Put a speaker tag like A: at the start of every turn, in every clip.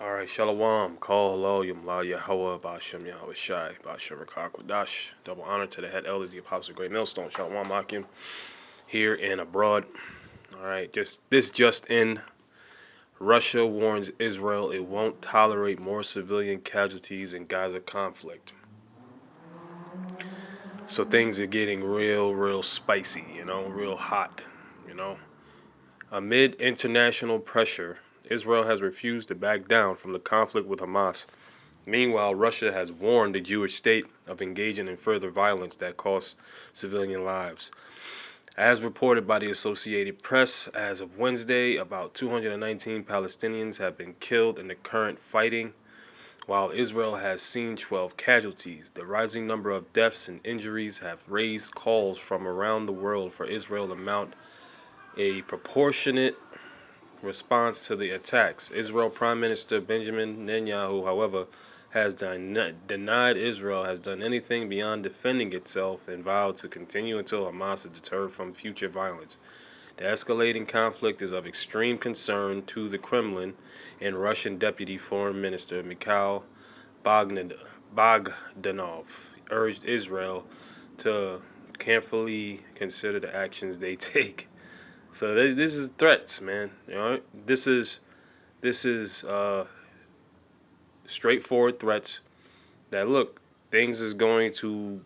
A: All right, Shalom, Call Hello, Yamla Yahweh, Bashem Yahweh Shai, Bashem Rakak Wadash. Double honor to the head elders, the Apostle Great Millstone, Shalom Akim, here and abroad. All right, just in. Russia warns Israel it won't tolerate more civilian casualties in Gaza conflict. So things are getting real spicy, real hot, you know. Amid international pressure, Israel has refused to back down from the conflict with Hamas. Meanwhile, Russia has warned the Jewish state of engaging in further violence that costs civilian lives. As reported by the Associated Press, as of Wednesday, about 219 Palestinians have been killed in the current fighting, while Israel has seen 12 casualties. The rising number of deaths and injuries have raised calls from around the world for Israel to mount a proportionate response to the attacks. Israel Prime Minister Benjamin Netanyahu, however, has denied Israel has done anything beyond defending itself and vowed to continue until Hamas is deterred from future violence. The escalating conflict is of extreme concern to the Kremlin, and Russian Deputy Foreign Minister Mikhail Bogdanov urged Israel to carefully consider the actions they take. So this is threats, man. This is straightforward threats that look, things is going to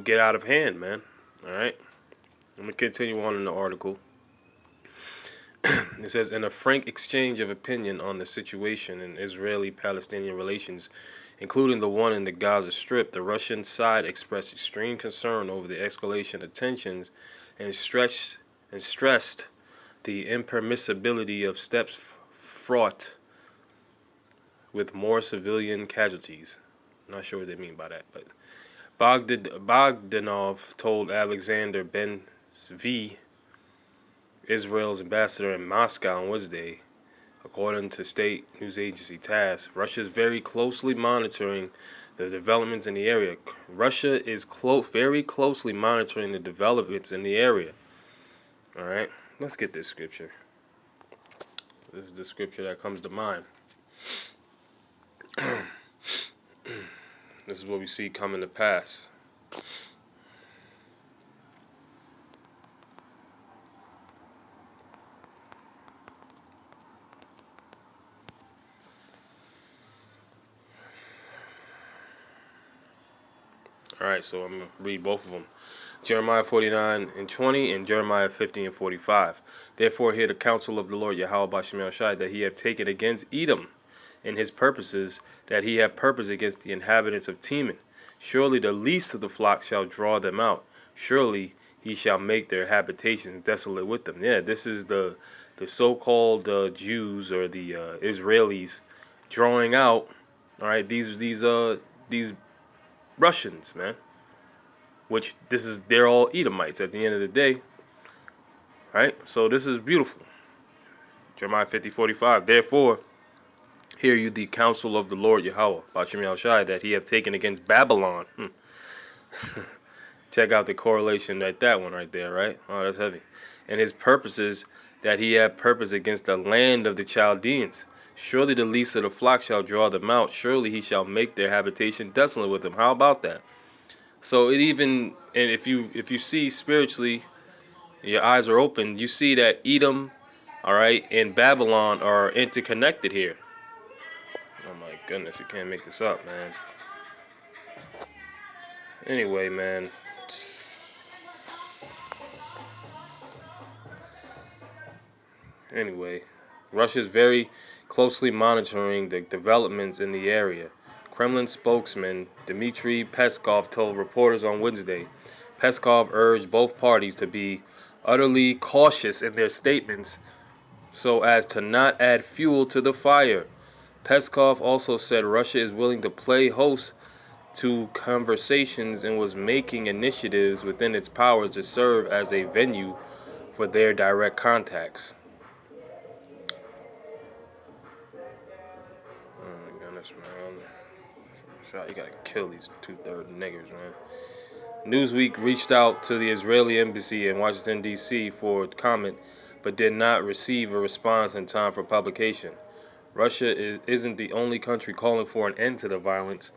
A: get out of hand, man. All right. I'm gonna continue on in the article. It says, in a frank exchange of opinion on the situation in Israeli-Palestinian relations, including the one in the Gaza Strip, the Russian side expressed extreme concern over the escalation of tensions and stressed the impermissibility of steps fraught with more civilian casualties. I'm not sure what they mean by that, but Bogdanov told Alexander Ben-Zvi, Israel's ambassador in Moscow, on Wednesday, according to state news agency TASS, Russia is very closely monitoring the developments in the area. Russia is very closely monitoring the developments in the area. All right, let's get this scripture. This is the scripture that comes to mind. This is what we see coming to pass. All right, so I'm going to read both of them. Jeremiah 49:20 and Jeremiah 50:45. Therefore hear the counsel of the Lord Yahweh Bashem Shai, that he have taken against Edom in his purposes, that he have purpose against the inhabitants of Teman. Surely the least of the flock shall draw them out. Surely he shall make their habitations desolate with them. Yeah, this is the so-called Jews or the Israelis drawing out. All right, these Russians, man. Which they're all Edomites at the end of the day. Right? So this is beautiful. Jeremiah 50:45. Therefore, hear you the counsel of the Lord Yahweh, Bashem Yahushai, that he have taken against Babylon. Check out the correlation at that one right there, right? Oh, that's heavy. And his purposes, that he have purpose against the land of the Chaldeans. Surely the least of the flock shall draw them out. Surely he shall make their habitation desolate with them. How about that? So it even, and if you see spiritually, your eyes are open, you see that Edom, all right, and Babylon are interconnected here. Oh my goodness, you can't make this up, man. Anyway, man. Anyway, Russia's very closely monitoring the developments in the area. Kremlin spokesman Dmitry Peskov told reporters on Wednesday. Peskov urged both parties to be utterly cautious in their statements so as to not add fuel to the fire. Peskov also said Russia is willing to play host to conversations and was making initiatives within its powers to serve as a venue for their direct contacts. Oh my goodness, man. You gotta kill these 2/3 niggers, man. Newsweek reached out to the Israeli embassy in Washington, D.C. for comment, but did not receive a response in time for publication. Isn't the only country calling for an end to the violence,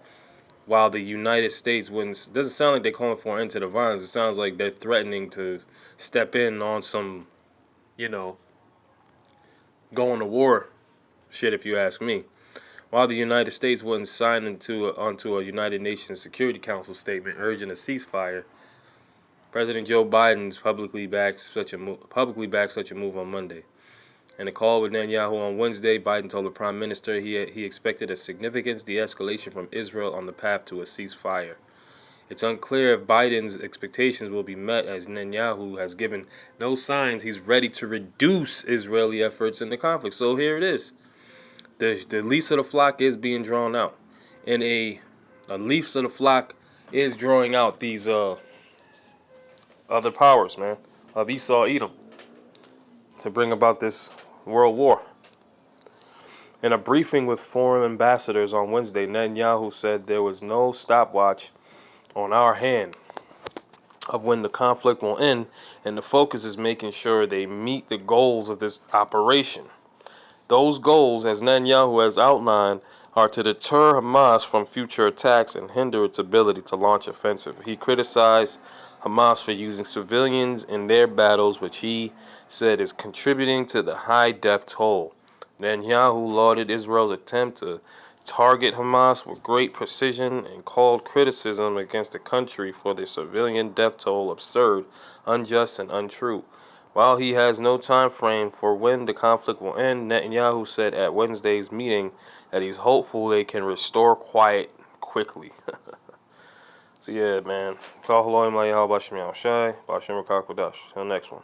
A: while the United States wouldn't. Doesn't sound like they're calling for an end to the violence. It sounds like they're threatening to step in on some, you know, going to war shit, if you ask me. While the United States wouldn't sign onto a United Nations Security Council statement urging a ceasefire, President Joe Biden's publicly backed such a move on Monday. In a call with Netanyahu on Wednesday, Biden told the prime minister he expected a significant de-escalation from Israel on the path to a ceasefire. It's unclear if Biden's expectations will be met, as Netanyahu has given no signs he's ready to reduce Israeli efforts in the conflict. So here it is. The least of the flock is being drawn out. And a least of the flock is drawing out these other powers, man, of Esau Edom, to bring about this world war. In a briefing with foreign ambassadors on Wednesday, Netanyahu said there was no stopwatch on our hand of when the conflict will end, and the focus is making sure they meet the goals of this operation. Those goals, as Netanyahu has outlined, are to deter Hamas from future attacks and hinder its ability to launch offensive. He criticized Hamas for using civilians in their battles, which he said is contributing to the high death toll. Netanyahu lauded Israel's attempt to target Hamas with great precision and called criticism against the country for their civilian death toll absurd, unjust, and untrue. While he has no time frame for when the conflict will end, Netanyahu said at Wednesday's meeting that he's hopeful they can restore quiet quickly. So yeah, man. Till next one.